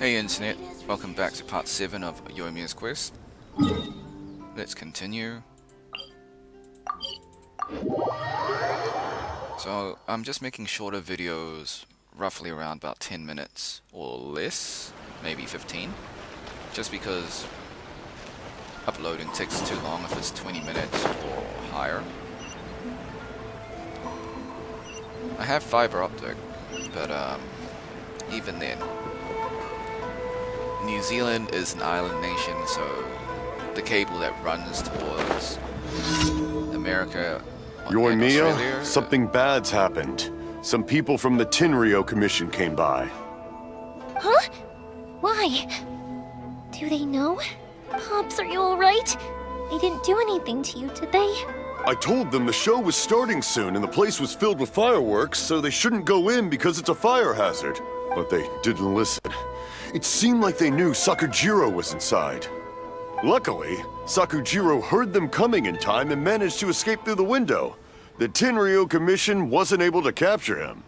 Hey Internet, welcome back to part 7 of Yoimyia's quest. Let's continue. So I'm just making shorter videos, roughly around about 10 minutes or less, maybe 15, just because uploading takes too long if it's 20 minutes or higher. I have fiber optic, but even then, New Zealand is an island nation, so the cable that runs towards America and Yoimyia, Australia, something bad's happened. Some people from the Tenryou Commission came by. Huh? Why? Do they know? Pops, are you alright? They didn't do anything to you, did they? I told them the show was starting soon and the place was filled with fireworks, so they shouldn't go in because it's a fire hazard. But they didn't listen. It seemed like they knew Sakujiro was inside. Luckily, Sakujiro heard them coming in time and managed to escape through the window. The Tenryou Commission wasn't able to capture him.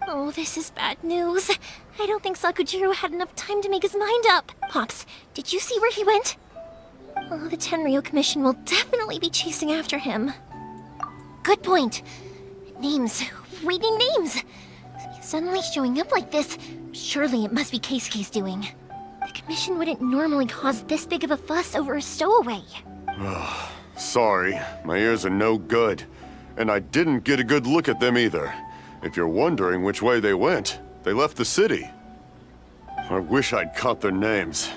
Oh, this is bad news. I don't think Sakujiro had enough time to make his mind up. Pops, did you see where he went? Oh, the Tenryou Commission will definitely be chasing after him. Good point. Names. Reading names. Suddenly showing up like this, surely it must be Keisuke's doing. The Commission wouldn't normally cause this big of a fuss over a stowaway. Sorry, my ears are no good. And I didn't get a good look at them either. If you're wondering which way they went, they left the city. I wish I'd caught their names.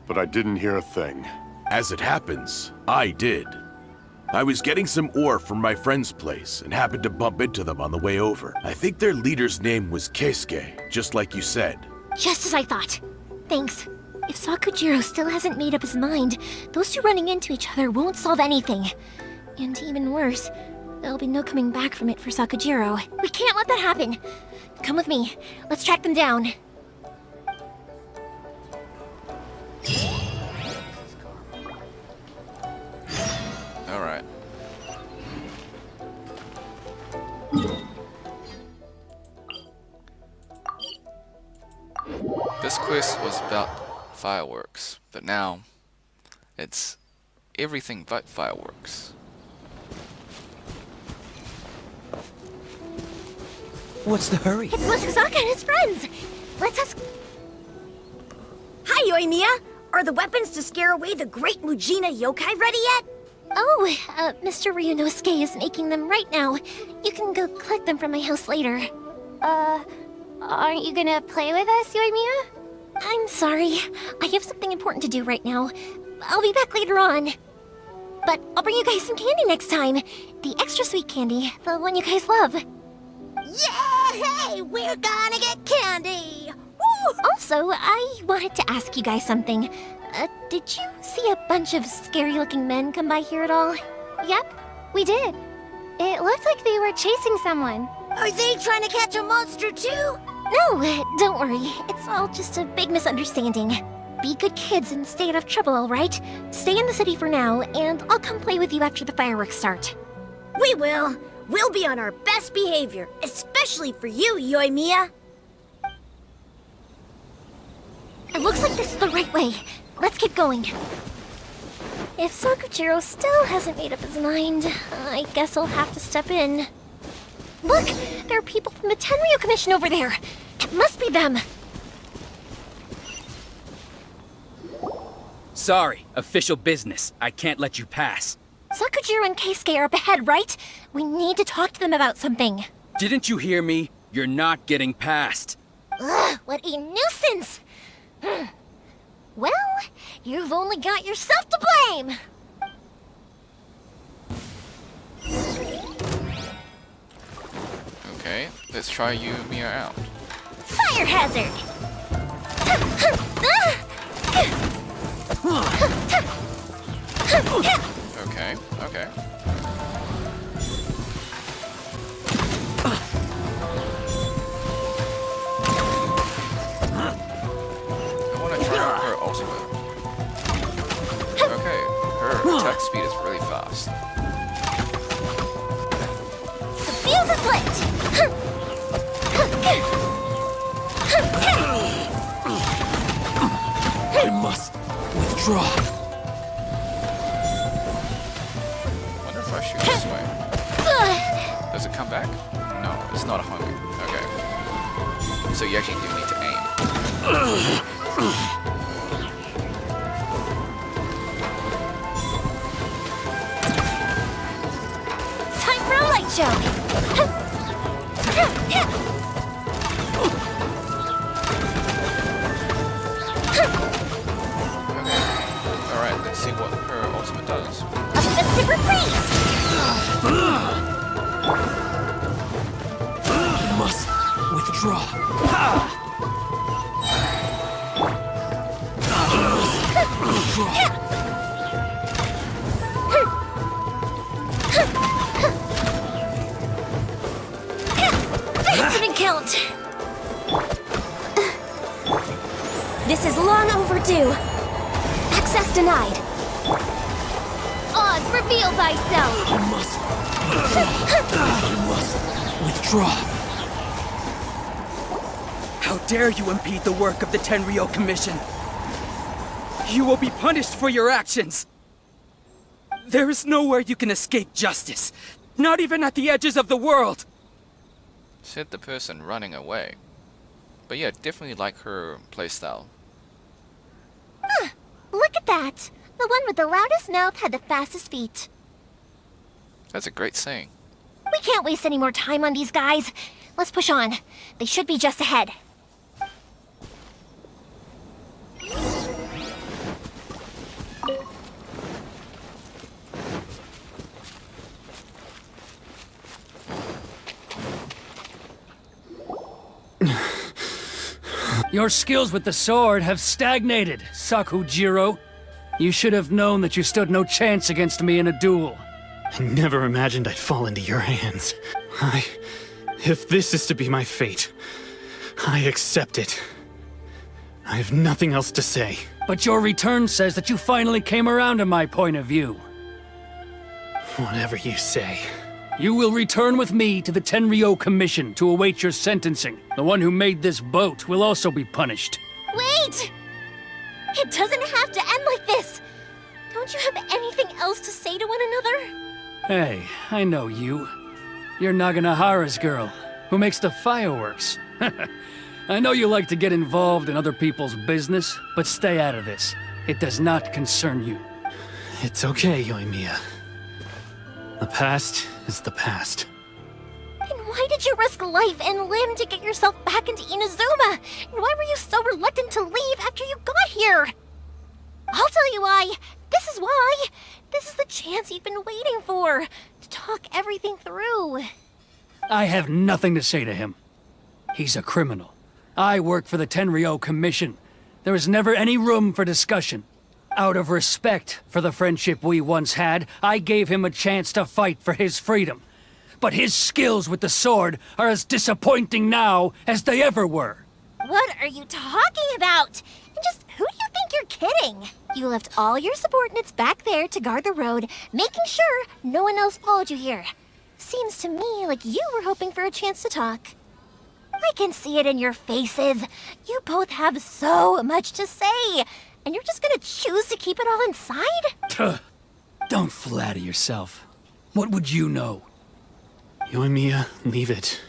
But I didn't hear a thing. As it happens, I did. I was getting some ore from my friend's place and happened to bump into them on the way over. I think their leader's name was Keisuke, just like you said. Just as I thought. Thanks. If Sakujiro still hasn't made up his mind, those two running into each other won't solve anything. And even worse, there'll be no coming back from it for Sakujiro. We can't let that happen. Come with me. Let's track them down. Alright. This quest was about fireworks, but now it's everything but fireworks. What's the hurry? It's Musasaka and his friends. Let's ask... Hi, Yoimiya! Are the weapons to scare away the great Mujina yokai ready yet? Oh, Mr. Ryunosuke is making them right now. You can go collect them from my house later. Aren't you gonna play with us, Yoimiya? I'm sorry. I have something important to do right now. I'll be back later on. But I'll bring you guys some candy next time. The extra sweet candy, the one you guys love. Yay! We're gonna get candy! Woo! Also, I wanted to ask you guys something. Did you see a bunch of scary-looking men come by here at all? Yep, we did. It looked like they were chasing someone. Are they trying to catch a monster too? No, don't worry. It's all just a big misunderstanding. Be good kids and stay out of trouble, all right? Stay in the city for now, and I'll come play with you after the fireworks start. We will. We'll be on our best behavior, especially for you, Yoimiya. It looks like this is the right way. Let's get going. If Sakujiro still hasn't made up his mind, I guess I'll have to step in. Look! There are people from the Tenryou Commission over there! It must be them! Sorry, official business. I can't let you pass. Sakujiro and Keisuke are up ahead, right? We need to talk to them about something. Didn't you hear me? You're not getting past. Ugh, what a nuisance! Well, you've only got yourself to blame! Okay, let's try Yoimyia out. Fire hazard! Okay, okay. I want to try out her ultimate. Okay, her attack speed is really fast. The fuse is lit! Withdraw. Wonder if I shoot this way. Does it come back? No, it's not a hunger. Okay. So you actually do need to aim. Time for a light show! Alright, let's see what her ultimate does. A festive reprise! You must withdraw. That didn't count! This is long overdue. Access denied. Oz, reveal thyself! You must withdraw. How dare you impede the work of the Tenryou Commission? You will be punished for your actions. There is nowhere you can escape justice, not even at the edges of the world. Said the person running away. But yeah, definitely like her playstyle. Look at that! The one with the loudest mouth had the fastest feet. That's a great saying. We can't waste any more time on these guys. Let's push on. They should be just ahead. Your skills with the sword have stagnated, Sakujiro. You should have known that you stood no chance against me in a duel. I never imagined I'd fall into your hands. If this is to be my fate, I accept it. I have nothing else to say. But your return says that you finally came around to my point of view. Whatever you say. You will return with me to the Tenryou Commission to await your sentencing. The one who made this boat will also be punished. Wait! It doesn't have to end like this! Don't you have anything else to say to one another? Hey, I know you. You're Naganohara's girl, who makes the fireworks. I know you like to get involved in other people's business, but stay out of this. It does not concern you. It's okay, Yoimiya. The past is the past. Then why did you risk life and limb to get yourself back into Inazuma? And why were you so reluctant to leave after you got here? I'll tell you why. This is why. This is the chance you've been waiting for. To talk everything through. I have nothing to say to him. He's a criminal. I work for the Tenryou Commission. There is never any room for discussion. Out of respect for the friendship we once had, I gave him a chance to fight for his freedom. But his skills with the sword are as disappointing now as they ever were. What are you talking about? And just who do you think you're kidding? You left all your subordinates back there to guard the road, making sure no one else followed you here. Seems to me like you were hoping for a chance to talk. I can see it in your faces. You both have so much to say. And you're just gonna choose to keep it all inside? Tuh. Don't flatter yourself. What would you know? Yoimiya, leave it.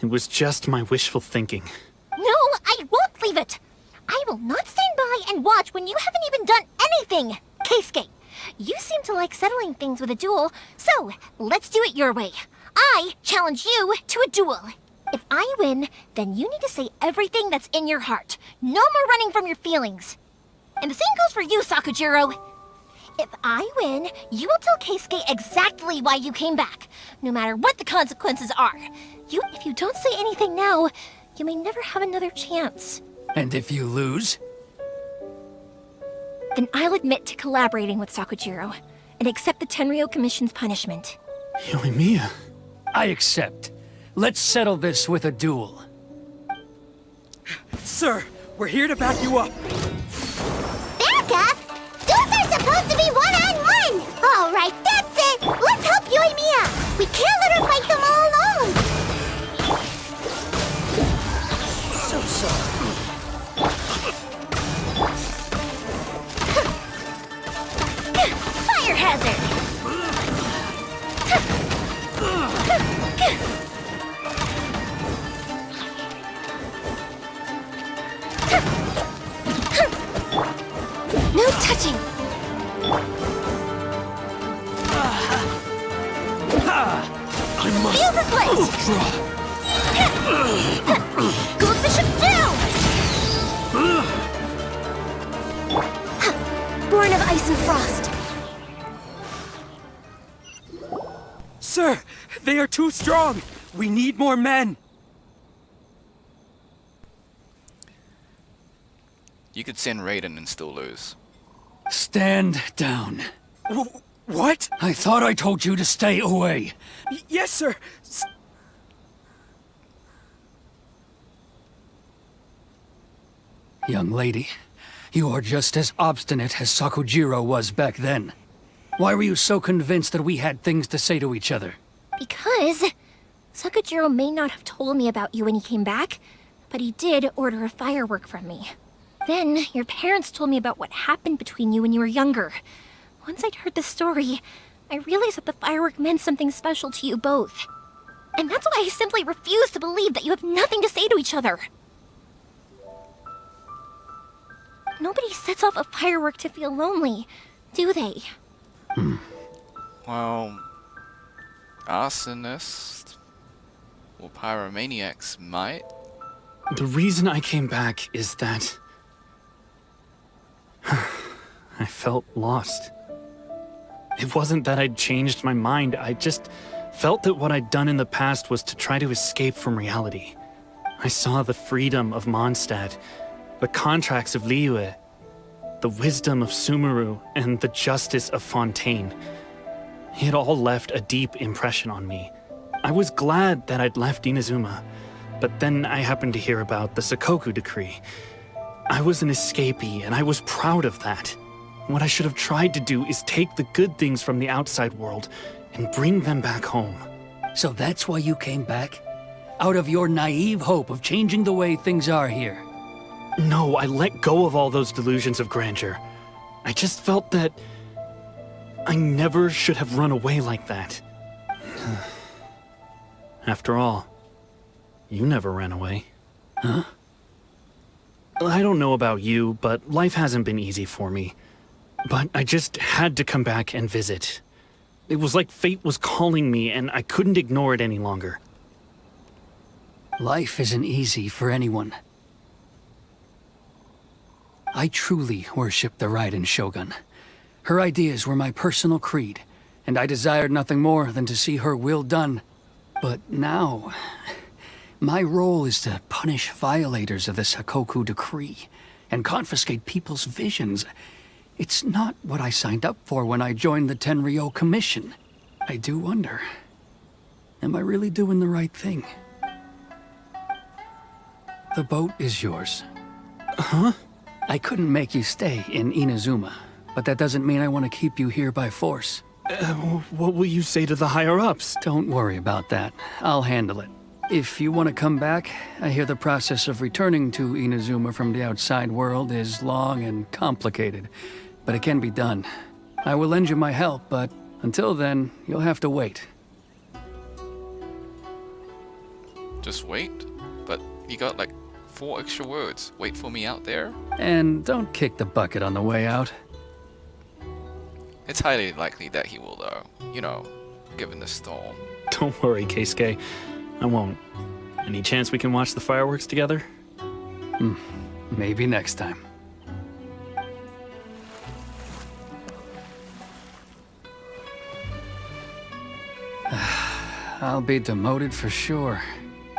It was just my wishful thinking. No, I won't leave it. I will not stand by and watch when you haven't even done anything. Keisuke, you seem to like settling things with a duel, so let's do it your way. I challenge you to a duel. If I win, then you need to say everything that's in your heart. No more running from your feelings. And the same goes for you, Sakujiro. If I win, you will tell Keisuke exactly why you came back, no matter what the consequences are. If you don't say anything now, you may never have another chance. And if you lose? Then I'll admit to collaborating with Sakujiro, and accept the Tenryou Commission's punishment. Yoimiya. I accept. Let's settle this with a duel. Sir, we're here to back you up. Backup? Those are supposed to be one-on-one! All right, that's it! Let's help Yoimiya! We can't let her fight them all alone! So sorry. No touching! I must... Fuse his legs! Glue Bishop down! Born of ice and frost. Sir, they are too strong. We need more men. You could send Raiden and still lose. Stand down. What? I thought I told you to stay away. Yes, sir. Young lady, you are just as obstinate as Sakujiro was back then. Why were you so convinced that we had things to say to each other? Because Sakujiro may not have told me about you when he came back, but he did order a firework from me. Then, your parents told me about what happened between you when you were younger. Once I'd heard the story, I realized that the firework meant something special to you both. And that's why I simply refuse to believe that you have nothing to say to each other. Nobody sets off a firework to feel lonely, do they? Well, arsonists or pyromaniacs might. The reason I came back is that... I felt lost. It wasn't that I'd changed my mind, I just felt that what I'd done in the past was to try to escape from reality. I saw the freedom of Mondstadt, the contracts of Liyue, the wisdom of Sumeru, and the justice of Fontaine. It all left a deep impression on me. I was glad that I'd left Inazuma, but then I happened to hear about the Sakoku decree. I was an escapee, and I was proud of that. What I should have tried to do is take the good things from the outside world and bring them back home. So that's why you came back? Out of your naive hope of changing the way things are here? No, I let go of all those delusions of grandeur. I just felt that I never should have run away like that. After all, you never ran away. Huh? I don't know about you, but life hasn't been easy for me. But I just had to come back and visit. It was like fate was calling me, and I couldn't ignore it any longer. Life isn't easy for anyone. I truly worship the Raiden Shogun. Her ideas were my personal creed, and I desired nothing more than to see her will done. But now, my role is to punish violators of the Sakoku decree and confiscate people's visions. It's not what I signed up for when I joined the Tenryou Commission. I do wonder, am I really doing the right thing? The boat is yours. Huh? I couldn't make you stay in Inazuma, but that doesn't mean I want to keep you here by force. What will you say to the higher-ups? Don't worry about that. I'll handle it. If you want to come back, I hear the process of returning to Inazuma from the outside world is long and complicated, but it can be done. I will lend you my help, but until then, you'll have to wait. Just wait? But you got like 4 extra words. Wait for me out there? And don't kick the bucket on the way out. It's highly likely that he will though. You know, given the storm. Don't worry, Keisuke. I won't. Any chance we can watch the fireworks together? Maybe next time. I'll be demoted for sure.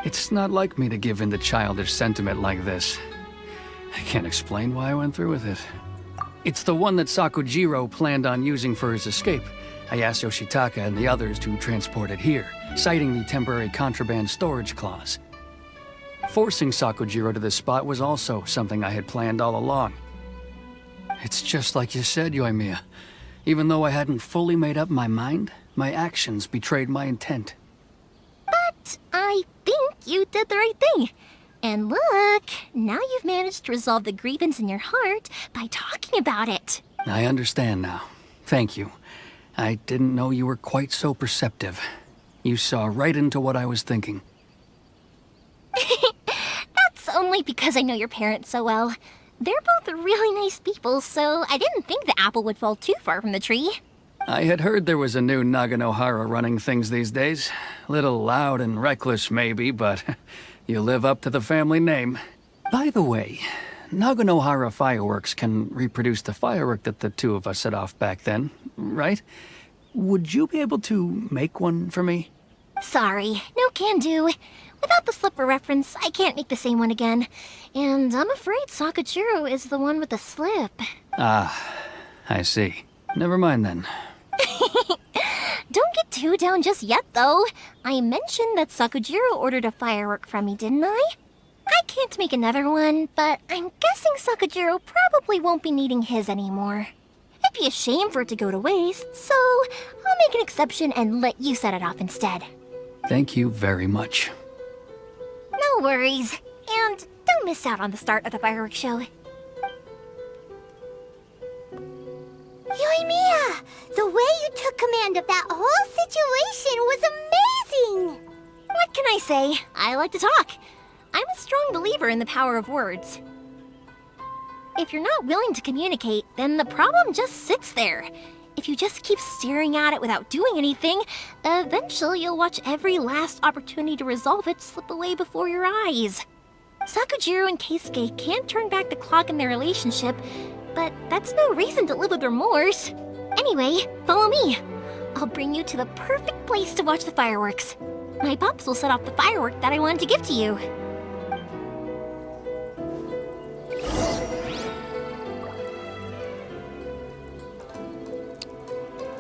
It's not like me to give in to childish sentiment like this. I can't explain why I went through with it. It's the one that Sakujiro planned on using for his escape. I asked Yoshitaka and the others to transport it here, citing the temporary contraband storage clause. Forcing Sakujiro to this spot was also something I had planned all along. It's just like you said, Yoimiya. Even though I hadn't fully made up my mind, my actions betrayed my intent. But I think you did the right thing. And look, now you've managed to resolve the grievance in your heart by talking about it. I understand now. Thank you. I didn't know you were quite so perceptive. You saw right into what I was thinking. That's only Maybe because I know your parents so well. They're both really nice people, so I didn't think the apple would fall too far from the tree. I had heard there was a new Naganohara running things these days. Little loud and reckless, maybe, but you live up to the family name. By the way, Naganohara fireworks can reproduce the firework that the two of us set off back then, right? Would you be able to make one for me? Sorry, no can do. Without the slipper reference, I can't make the same one again. And I'm afraid Sakujiro is the one with the slip. Ah, I see. Never mind then. Don't get too down just yet, though. I mentioned that Sakujiro ordered a firework from me, didn't I? I can't make another one, but I'm guessing Sakujiro probably won't be needing his anymore. It'd be a shame for it to go to waste, so I'll make an exception and let you set it off instead. Thank you very much. No worries. And don't miss out on the start of the fireworks show. Yoimiya! The way you took command of that whole situation was amazing! What can I say? I like to talk. I'm a strong believer in the power of words. If you're not willing to communicate, then the problem just sits there. If you just keep staring at it without doing anything, eventually you'll watch every last opportunity to resolve it slip away before your eyes. Sakujiro and Keisuke can't turn back the clock in their relationship, but that's no reason to live with remorse. Anyway, follow me. I'll bring you to the perfect place to watch the fireworks. My pops will set off the firework that I wanted to give to you.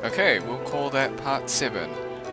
Okay, we'll call that part 7.